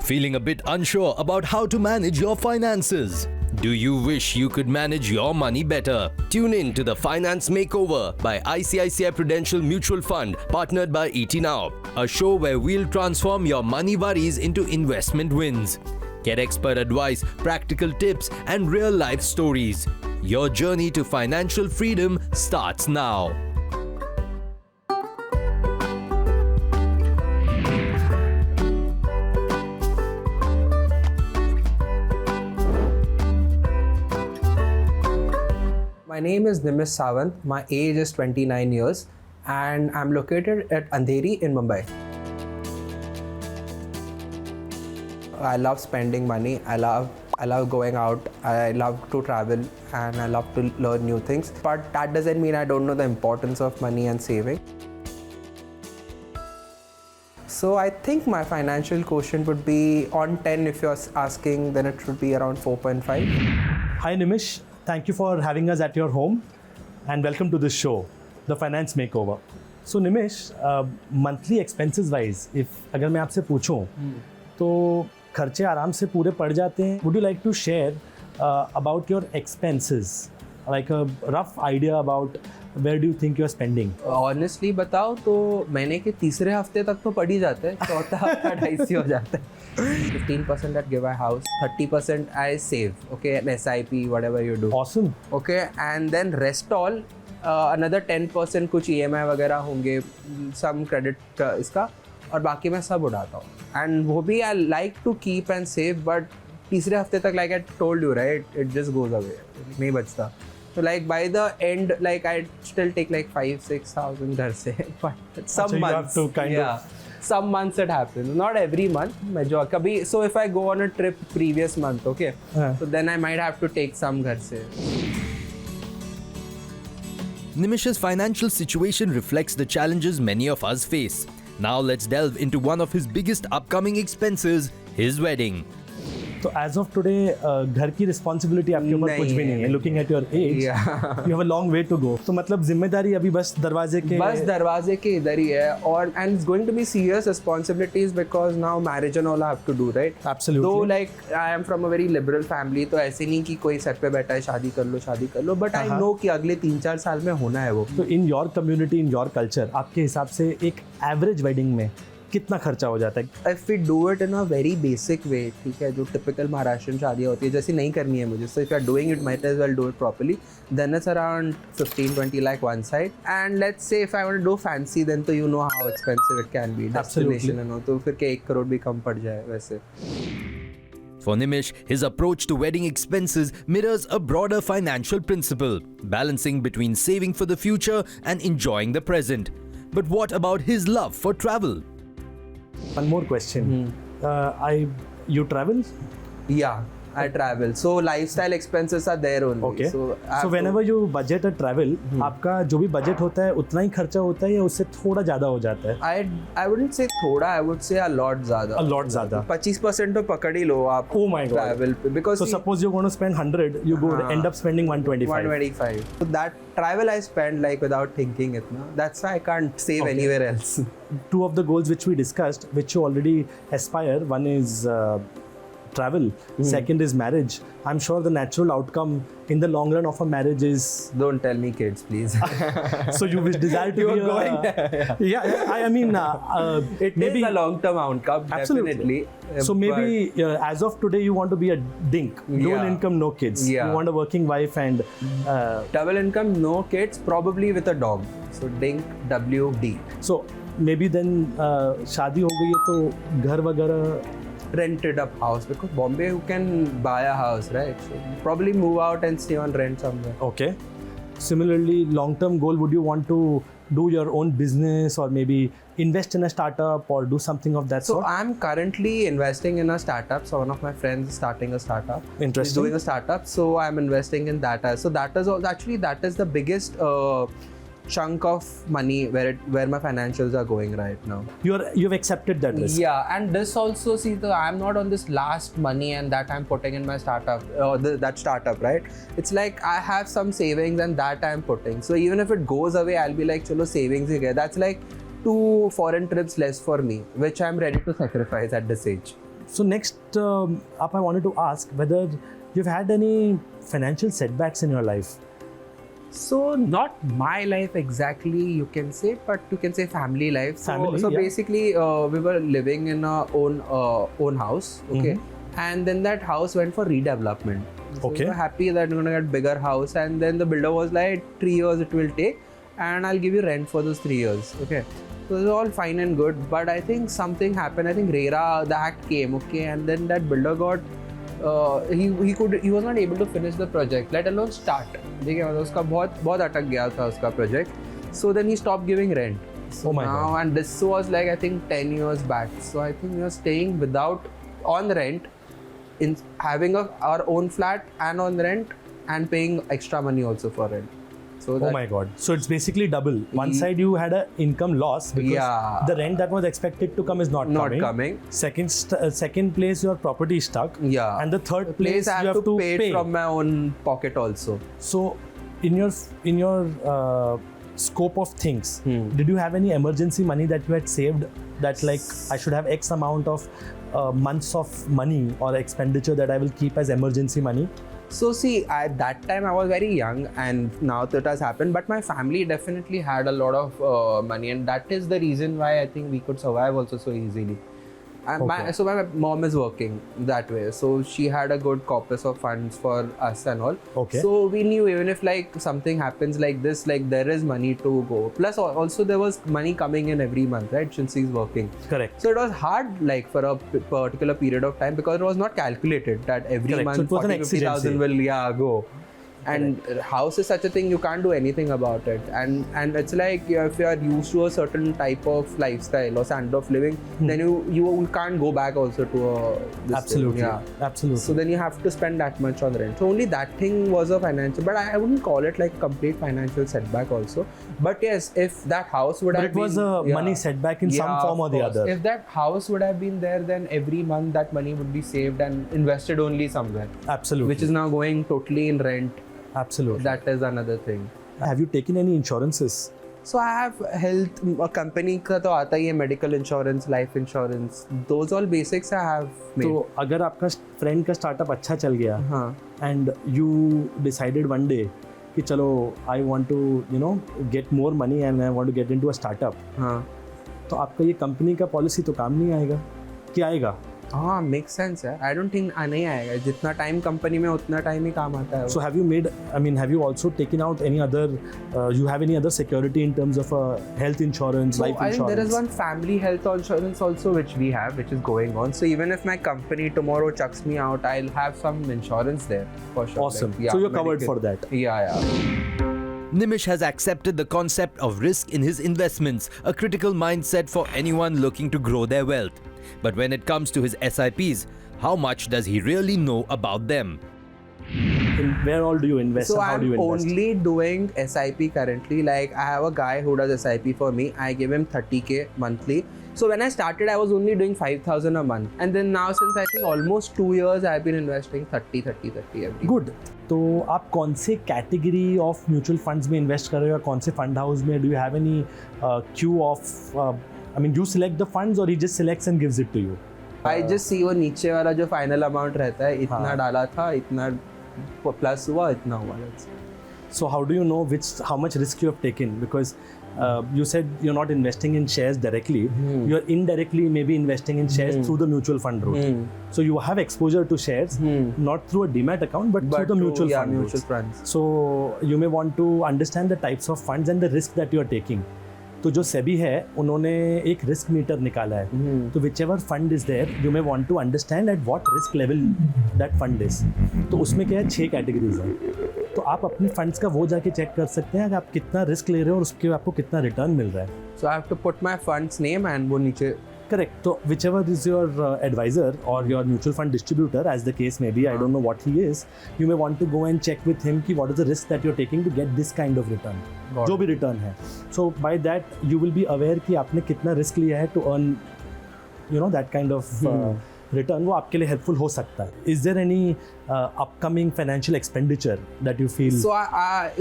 Feeling a bit unsure about how to manage your finances? Do you wish you could manage your money better? Tune in to the Finance Makeover by ICICI Prudential Mutual Fund, partnered by ET Now, a show where we'll transform your money worries into investment wins. Get expert advice, practical tips, and real-life stories. Your journey to financial freedom starts now. My name is Nimish Sawant. My age is 29 years and I'm located at Andheri in Mumbai. I love spending money. I love going out. I love to travel and I love to learn new things. But that doesn't mean I don't know the importance of money and saving. So I think my financial quotient would be on 10. If you're asking, then it should be around 4.5. Hi Nimish. Thank you for having us at your home and welcome to this show, the Finance Makeover. So Nimish, monthly expenses wise, if अगर मैं आपसे पूछूं, तो खर्चे आराम से पूरे पड़ जाते हैं. Would you like to share about your expenses, like a rough idea about where do you think you're spending? Honestly बताओ तो महीने के तीसरे हफ्ते तक तो पड़ ही जाते हैं, चौथा हफ्ता 2.5 हो जाता है. 15% I give my house, 30% I save, okay, an SIP, whatever you do. Awesome. Okay, and then rest all, another 10% कुछ EMI वगैरह होंगे, some credit इसका, और बाकी मैं सब उड़ाता हूँ. And वो भी I like to keep and save, but तीसरे हफ्ते तक, like I told you, right, it just goes away, नहीं बचता. So like by the end, like I still take like 5,000-6,000 घर से, but some months, you have to kind of. Some months it happens, not every month. Kabhi, so if I go on a trip previous month, okay, so then I might have to take some घर से. Nimish's financial situation reflects the challenges many of us face. Now let's delve into one of his biggest upcoming expenses, his wedding. So as of today, घर की responsibility आपके ऊपर कुछ भी नहीं है. Looking at your age, you have a long way to go. तो मतलब जिम्मेदारी अभी बस दरवाजे के इधर ही है, और and it's going to be serious responsibilities because now marriage and all I have to do, right? Absolutely. Though like I am from a very liberal family, तो ऐसे नहीं कि कोई सर पे बैठा है शादी कर लो, but I know कि अगले 3-4 साल में होना है वो. तो in your community, in your culture, आपके हिसाब से एक average wedding में कितना खर्चा हो जाता है? If we do it in a very basic way, ठीक है, जो typical महाराष्ट्रन शादियाँ होती है, जैसे नहीं करनी है मुझे, so if you are doing it, might as well do it properly. Then it's around 15-20 lakh one side. And let's say if I want to do fancy, then तो you know how expensive it can be. Destination and all, तो फिर के 1 crore भी कम पड़ जाए वैसे. For Nimish, his approach to wedding expenses mirrors a broader financial principle, balancing between saving for the future and enjoying the present. But what about his love for travel? One more question. You travel? Yeah, I travel. So lifestyle expenses are there only. Okay. So whenever you budget a travel, आपका जो भी budget होता है उतना ही खर्चा होता है या उससे थोड़ा ज़्यादा हो जाता है? I wouldn't say थोड़ा, I would say a lot ज़्यादा. A lot ज़्यादा. 25% तो पकड़ ही लो आप. Oh my God. Travel पे, because so suppose you're going to spend 100, you go end up spending 125. So that travel I spend like without thinking it. No? That's why I can't save anywhere else. Two of the goals which we discussed, which you already aspire, one is travel, second is marriage. I'm sure the natural outcome in the long run of a marriage is... Don't tell me kids, please. So you wish desire to be going there. I mean, it maybe is a long-term outcome, absolutely. Definitely. So maybe as of today, you want to be a dink, dual income, no kids. You want a working wife and... double income, no kids, probably with a dog. So dink, WD. So maybe then शादी हो गई है तो घर वगैरह rented up house, because Bombay you can buy a house, right? So probably move out and stay on rent somewhere. Okay. Similarly, long-term goal, would you want to do your own business or maybe invest in a startup or do something of that sort? So I'm currently investing in a startup. So one of my friends is starting a startup. Interesting. He's doing a startup. So I'm investing in that. So that is actually the biggest chunk of money where my financials are going right now. You've accepted that risk. Yeah, and this also, see, I'm not on this last money and that I'm putting in my startup, that startup, right? It's like I have some savings and that I'm putting. So even if it goes away, I'll be like, chalo savings hi gaya. That's like 2 foreign trips less for me, which I'm ready to sacrifice at this age. So next up, I wanted to ask whether you've had any financial setbacks in your life. So not my life exactly, you can say, but you can say family life. So yeah. basically, we were living in our own house, okay, and then that house went for redevelopment. So Okay. we were happy that we're gonna get bigger house, and then the builder was like, 3 years it will take, and I'll give you rent for those 3 years, okay. So it was all fine and good, but I think something happened. I think RERA, the act came, okay, and then that builder got he was not able to finish the project, let alone start. देखिए मतलब उसका बहुत अटक गया था उसका project. So then he stopped giving rent. So Oh my now, God. and this was like I think 10 years back. So I think we were staying without on rent, in having our own flat and on rent, and paying extra money also for rent. So Oh my God. So it's basically double. One side you had an income loss because Yeah. the rent that was expected to come is not coming. Second place, your property is stuck. Yeah. And the third place, I you have to pay it pay. from my own pocket also. So in your scope of things, did you have any emergency money that you had saved that like I should have X amount of months of money or expenditure that I will keep as emergency money? So see, at that time I was very young, and now that has happened. But my family definitely had a lot of money, and that is the reason why I think we could survive also so easily. And Okay. my mom is working that way, so she had a good corpus of funds for us and all. Okay. So we knew even if like something happens like this, like there is money to go. Plus also there was money coming in every month, right? Since she's working. Correct. So it was hard like for a particular period of time because it was not calculated that every Correct. So month it was an 40,000-50,000 will go. And house is such a thing, you can't do anything about it. And it's like if you are used to a certain type of lifestyle or standard of living, then you can't go back also to this Absolutely. thing. Yeah. Absolutely. So then you have to spend that much on rent. So only that thing was a financial, but I wouldn't call it like complete financial setback also. But yes, if that house would But have it was been, a money setback in some form of or the course. other. If that house would have been there, then every month that money would be saved and invested only somewhere, Absolutely. which is now going totally in rent. Absolutely. That is another thing. Have you taken any insurances? So I have health, a company का तो आता ही है, medical insurance, life insurance, those all basics I have made. तो अगर आपका friend का startup अच्छा चल गया हाँ. and you decided one day कि चलो I want to get more money and I want to get into a startup, हाँ. तो आपका ये कंपनी का पॉलिसी तो काम नहीं आएगा कि आएगा? हाँ, मेक सेंस है. आई डोंट थिंक नहीं आएगा. जितना टाइम कंपनी में उतना टाइम ही काम आता है. So have you also taken out any other you have any other security in terms of health insurance, life I think insurance? there is one family health insurance also which we have, which is going on. So even if my company tomorrow chucks me out, I'll have some insurance there for sure. Awesome. Like, So you're covered for that. Yeah. Nimish has accepted the concept of risk in his investments, a critical mindset for anyone looking to grow their wealth. But when it comes to his SIPs, how much does he really know about them? Where all do you invest So and how do you I'm invest? only doing SIP currently. Like I have a guy who does SIP for me. I give him 30K monthly. So when I started, I was only doing 5,000 a month. And then now since I think almost 2 years, I've been investing 30 every Good. तो आप कौन से category of mutual funds में invest कर रहे हो या कौन से फंड हाउस में? Do you have any cue of I mean you select the funds और he just selects and gives it to you? I just see वो नीचे वाला जो फाइनल अमाउंट रहता है, इतना डाला था, इतना प्लस हुआ, इतना हुआ. So how do you know how much risk you have taken? Because you said you're not investing in shares directly. You're indirectly maybe investing in shares through the mutual fund route. So you have exposure to shares, not through a demat account, but through the mutual fund mutual routes. funds. So you may want to understand the types of funds and the risk that you are taking. तो जो सेबी है उन्होंने एक risk metre निकाला है. तो whichever fund is there you may want to understand at what risk level that fund is. तो उसमें क्या है, 6 कैटेगरीज हैं. तो आप अपने फंड्स का वो जाके चेक कर सकते हैं कि आप कितना रिस्क ले रहे हो और उसके आपको कितना रिटर्न मिल रहा है. So I have to put my fund's name and वो नीचे. Correct. So whichever is your advisor or your mutual fund distributor, as the case may be, I don't know what he is, you may want to go and check with him कि what is the risk that you're taking to get this kind of return. जो भी return है. So by that you will be aware कि आपने कितना risk लिया है to earn that kind of return वो आपके लिए हेल्पफुल हो सकता है. Is there any upcoming financial expenditure that you feel? So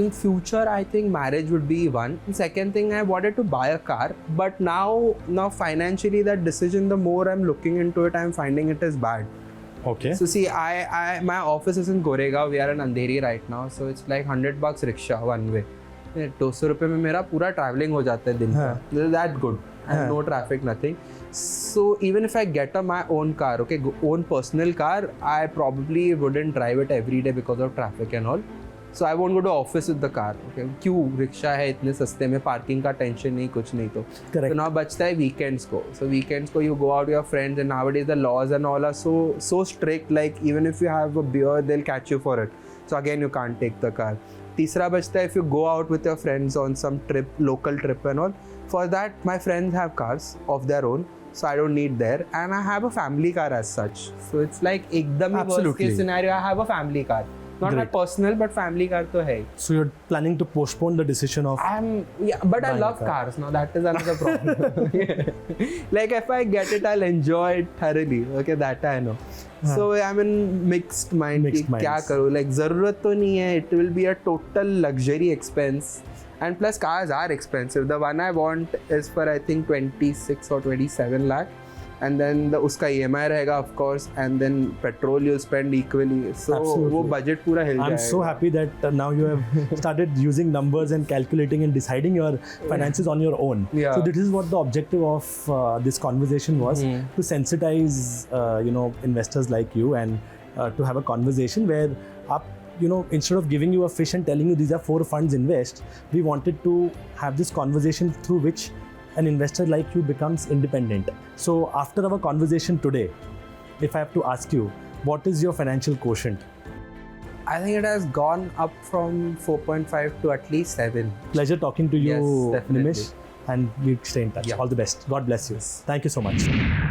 in future, I think marriage would be one. Second thing, I wanted to buy a car, but now financially that decision, the more I'm looking into it, I'm finding it is bad. Okay. So see, my office is in Goregaon. We are in Andheri right now, so it's like $100 rickshaw one way. 200 रुपये में मेरा पूरा travelling हो जाता है दिन का. That good. And no traffic, nothing. So even if I get my own car, okay, own personal car, I probably wouldn't drive it every day because of traffic and all. So I won't go to office with the car. Okay, क्यों rickshaw है इतने सस्ते में, parking का tension नहीं, कुछ नहीं. तो Correct. now बचता है weekends को. So weekends को you go out with your friends, and nowadays the laws and all are so strict. Like even if you have a beer, they'll catch you for it. So again you can't take the car. तीसरा बचता है if you go out with your friends on some trip, local trip and all. For that, my friends have cars of their own, so I don't need there. And I have a family car as such. So it's like एकदम ही worst case scenario, I have a family car. Not Great. my personal, but family car तो है. So you're planning to postpone the decision of... But I love cars now. That is another problem. Like if I get it, I'll enjoy it thoroughly. Okay, that I know. So I'm in mixed mind. Mixed minds. क्या करूँ? Like ज़रूरत तो नहीं है. It will be a total luxury expense. And plus cars are expensive. The one I want is for I think 26 or 27 lakh. And then उसका EMI रहेगा of course. And then petrol you'll spend equally. So वो budget पूरा हिल जाएगा. I'm so happy that now you have started using numbers and calculating and deciding your finances on your own. Yeah. So this is what the objective of this conversation was, to sensitize investors like you, and to have a conversation where instead of giving you a fish and telling you these are 4 funds, invest, we wanted to have this conversation through which an investor like you becomes independent. So after our conversation today, if I have to ask you, what is your financial quotient? I think it has gone up from 4.5 to at least 7. Pleasure talking to you, Yes, definitely. Nimish, and we stay in touch. Yeah. All the best. God bless you. Thank you so much.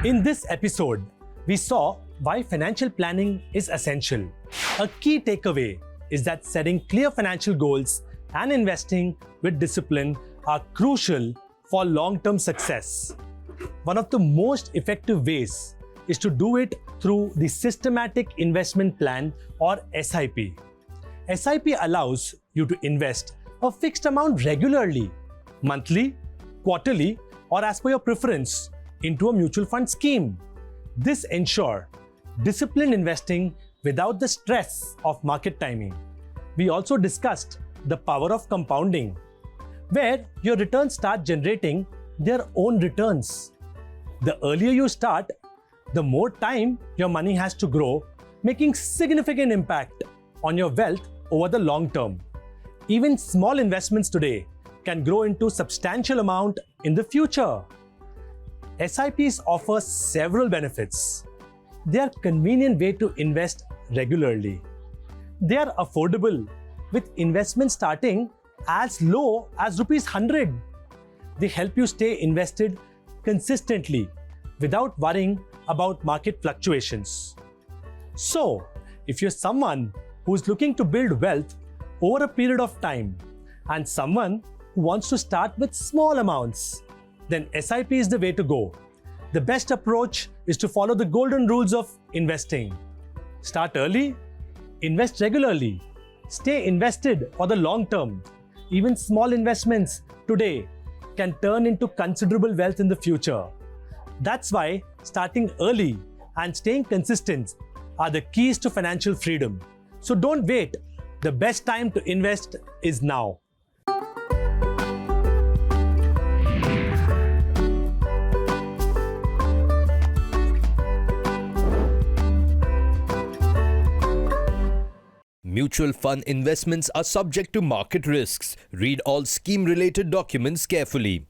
In this episode, we saw why financial planning is essential. A key takeaway is that setting clear financial goals and investing with discipline are crucial for long-term success. One of the most effective ways is to do it through the Systematic Investment Plan, or SIP. SIP allows you to invest a fixed amount regularly, monthly, quarterly, or as per your preference, into a mutual fund scheme. This ensures disciplined investing without the stress of market timing. We also discussed the power of compounding, where your returns start generating their own returns. The earlier you start, the more time your money has to grow, making significant impact on your wealth over the long term. Even small investments today can grow into substantial amount in the future. SIPs offer several benefits. They are a convenient way to invest regularly. They are affordable, with investments starting as low as ₹100. They help you stay invested consistently without worrying about market fluctuations. So, if you're someone who's looking to build wealth over a period of time, and someone who wants to start with small amounts, then SIP is the way to go. The best approach is to follow the golden rules of investing. Start early, invest regularly, stay invested for the long term. Even small investments today can turn into considerable wealth in the future. That's why starting early and staying consistent are the keys to financial freedom. So don't wait. The best time to invest is now. Mutual fund investments are subject to market risks. Read all scheme-related documents carefully.